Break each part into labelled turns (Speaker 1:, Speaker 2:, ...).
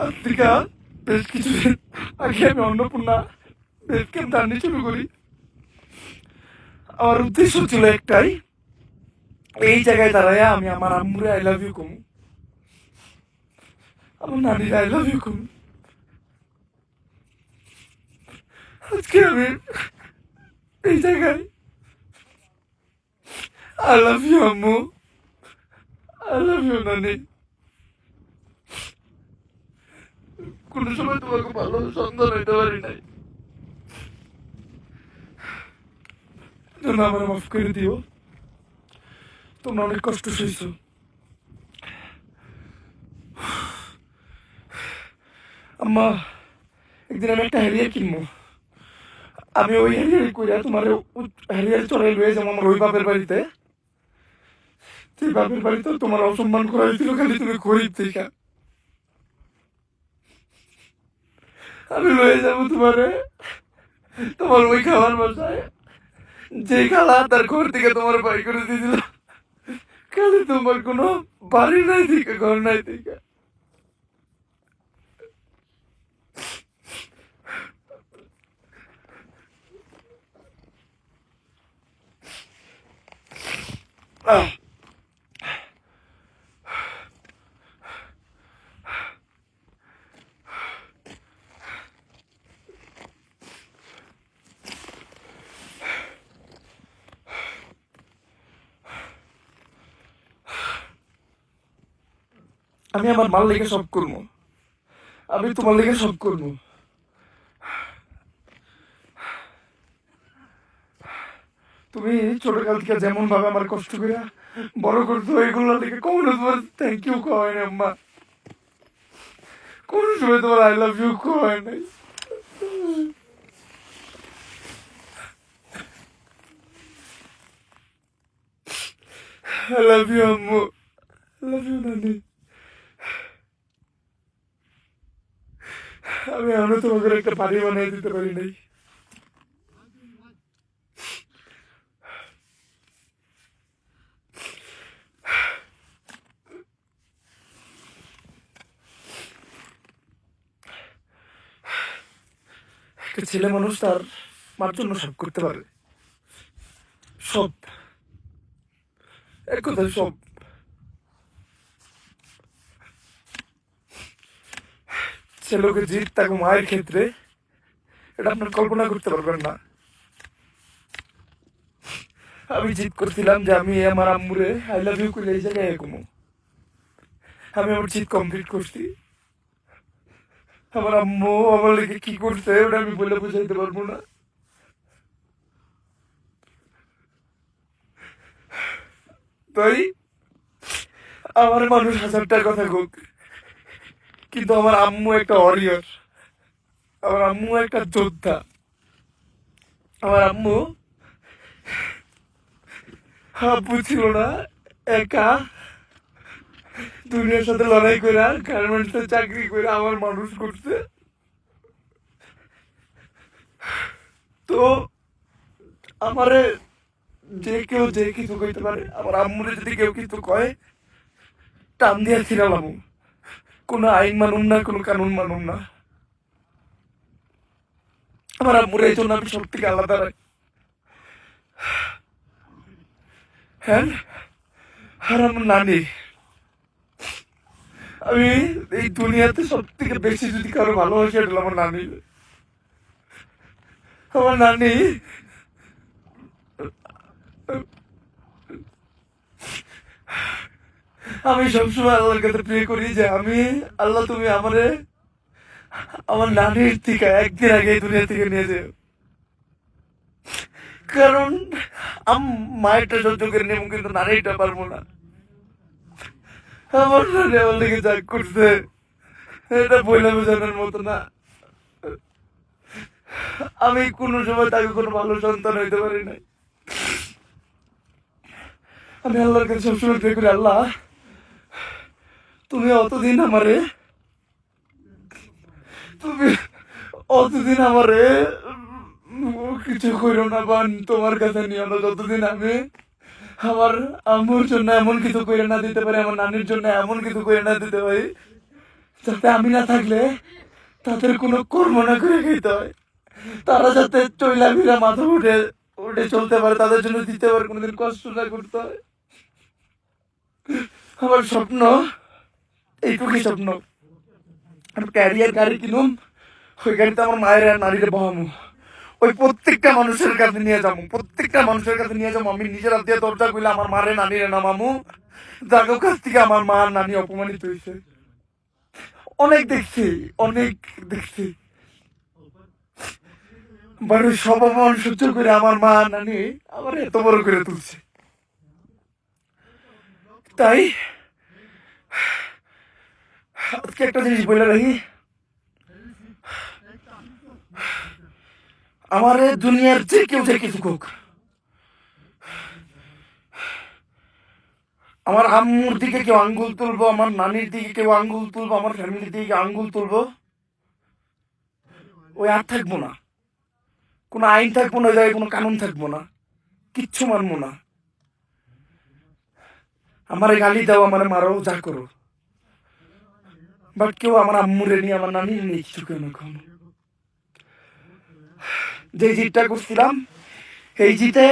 Speaker 1: আজ থেকে বেশ কিছুদিন আগে আমি অন্নপূর্ণা বেস ক্যাম্প জার্নি শুরু করি। আমার উদ্দেশ্য ছিল একটাই, এই জায়গায় দাঁড়ায় আমি আমার আম্মুরে আই লাভ ইউ কমু, আমার নানির আই লাভ ইউ কমু। আজকে আমি এই জায়গায় আই লাভ ইউ আম্মু, আই লাভ ইউ নানি। কোনো সময় তোমাকে ভালো সন্তান হইতে পারি নাই, জন্য আমার মাফ করে দিও। তোমরা অনেক কষ্ট সইছো। আম্মা, একদিন আমি একটা হ্যারিয়ার কিনবো। আমি ওই হ্যারিয়ার কইরা তোমার হ্যারিয়ার চড়াই লয়ে যাবো আমার ওই বাপের বাড়িতে। সেই বাপের বাড়িতে তোমার অসম্মান করা হয়েছিল খালি তুমি গরিব দেখা। আমি লয়ে যাবো তোমারে তোমার ওই খাবার বাসায়, যে খালা তার ঘর থেকে তোমার বাড়ি করে দিয়েছিল, খালি তোমার কোনো বাড়ি নাই দিকে, ঘর নাই দিকে। আমি আমার মাল লেগে সব করবো, আমি তোমার লেগে সব করবো। তুমি ছোটকাল থেকে যেমন ভাবে আমার কষ্ট করে বড় করতো, এগুলোর লেগে কখনো তোমার থ্যাংক ইউ কয় না আম্মা, কোনো সময় তোমার আই লাভ ইউ কয় নাই। আই লাভ ইউ আম্মু, আই লাভ ইউ নানি। আমি এখনো তোমাকে একটা বাড়ি বানিয়ে দিতে পারি নাই। একটা ছেলে মানুষ তার মার জন্য সব করতে পারে, সব, এক কথায় সব। ছেলেকে জিত তাকে মায়ের ক্ষেত্রে, এটা আপনার কল্পনা করতে পারবেন না। আমি জিদ করছিলাম যে আমি আমার আম্মুরে আই লাভ ইউ করে এই জায়গায় ঘুমো। আমি আমার জিদ কমপ্লিট করছি। আমার আম্মু আমার লেগে কি করছে ওটা আমি বলে বুঝাইতে পারবো না। তাই আমার মানুষ হাজারটার কথা হোক, কিন্তু আমার আম্মু একটা ওয়ারিয়র, আমার আম্মু একটা যোদ্ধা। আমার আম্মু আব্বু ছিল না, একা দুনিয়ার সাথে লড়াই করে গার্মেন্টসে চাকরি করে আমার মানুষ করছে। তো আমারে যে কেউ যে কিছু কইতে পারে, আমার আম্মুরে যদি কেউ কিছু কয় টান দিয়া ছিড়ালাম। কোনো আইন মানুন না, কোনো কানুন মানুন না। আমার আম্মুরে এই জন্য আমি সব থেকে আলাদা রাখি। হ্যাঁ, আর আমার নানি, আমি এই দুনিয়াতে সব থেকে বেশি যদি কারো ভালোবাসি এটা আমার নানি। আমার নানি আমি সবসময় আল্লাহর কাছে প্রে করি যে আমি আল্লাহ তুমি আমারে আমার নানির থেকে একদিন আগে এই দুনিয়া থেকে নিয়ে যাও। কারণ মায়েরটা সহ্য করে নেব, কিন্তু নানিটা পারবো না। আমার নানি আমার লেগে যা করছে এটা বইলে বোঝানোর মতো না। আমি কোনো সময় তাকে কোনো ভালো সন্তান হইতে পারি নাই। আমি আল্লাহর কাছে সবসময় প্রে করি, আল্লাহ তুমি অতদিন আমারে, তুমি অতদিন আমারে কিছু করো না, বান তোমার কাছে নিও না, যতদিন আমি আমার আম্মুর জন্য এমন কিছু করে না দিতে পারি, আমার নানির জন্য এমন কিছু করে না দিতে পারি যাতে আমি না থাকলে তাদের কোনো কর্ম না করে খেতে হয়, তারা যাতে চইলা ফিরা মাথা উঠে উঠে চলতে পারে, তাদের জন্য দিতে পারে, কোনোদিন কষ্ট না করতে হয়। আমার স্বপ্ন এইটুকুই স্বপ্ন, আমি ক্যারিয়ার গাড়ি কিনুম, ওই গাড়িতে আমার মায়ের আর নারীরে বহামু, ওই প্রত্যেকটা মানুষের কাছে নিয়ে যাবো, প্রত্যেকটা মানুষের কাছে নিয়ে যাবো। আমি নিজের হাত দিয়ে দরজা খুলে আমার মারে নানিরে নামামু, যাদের কাছ থেকে আমার মা আর নানি অপমানিত হয়েছে। অনেক দেখছি, অনেক দেখছি, বাড়ি সব অপমান সহ্য করে আমার মা আর নানি আমার এত বড় করে তুলছে। তাই আজকে একটা জিনিস বলে রাখি, আমার দুনিয়ার যে কেউ যে কিছু হোক, আমার আম্মুর দিকে কেউ আঙ্গুল তুলবো, আমার নানির দিকে কেউ আঙ্গুল তুলবো, আমার ফ্যামিলির দিকে আঙ্গুল তুলবো, ওই আর থাকবো না, কোনো আইন থাকবো না, ওই জায়গায় কোনো কানুন থাকবো না, কিচ্ছু মানবো না। আমার গালি দাও, আমার মারো, যা করো, বাট কেউ আমার আম্মুরে নিয়ে, আমার নানির নিয়ে কিছু কেন কখনো। যে জিতটা করছিলাম, এই জিতে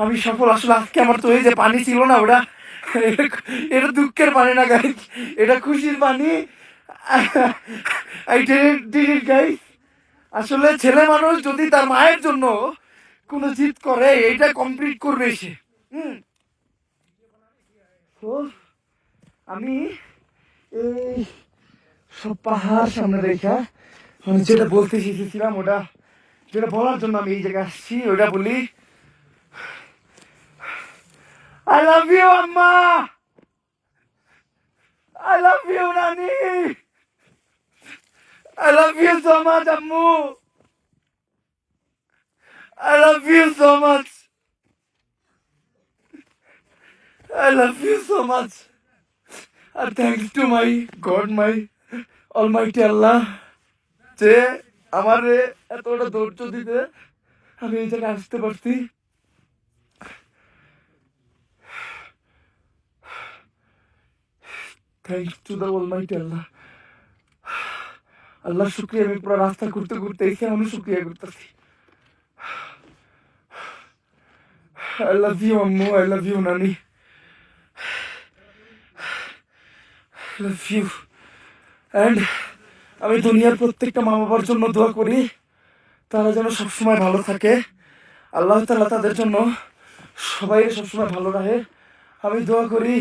Speaker 1: আমি সফল। আসলে আজকে আমার তো এই যে পানি ছিল না, ওটা এটা দুঃখের পানি না গাইস, এটা খুশির পানি। I did it, guys. আসলে ছেলে মানুষ যদি তার মায়ের জন্য কোনো জিত করে, এইটা কমপ্লিট করবে সে। তো আমি এই সব পাহাড় সামনে রেখা আমি যেটা বলতে শিখেছিলাম, ওটা যেটা বলার জন্য আমি এই জায়গায় আসছি, ওটা বলি, I love you, Amma. I love you, Nani. I love you so much, Ammu. I love you so much. I love you so much. And thanks to my God, my Almighty Allah, যে আমারে এতটা ধৈর্য দিতে আমি এই জায়গায় আসতে পারছি। থ্যাংকস টু দ্য অলমাইটি আল্লাহ। আল্লাহ শুক্রিয়া, আমি পুরো রাস্তা ঘুরতে ঘুরতে এসে আমি শুক্রিয়া করতেছি। I love you, Ammu. I love you, Nani. I love you. And আমি দুনিয়ার প্রত্যেকটা মা বাবার জন্য দোয়া করি, তারা যেন সবসময় ভালো থাকে। আল্লাহ তাআলা তাদের জন্য সবাই সবসময় ভালো রাখে। আমি দোয়া করি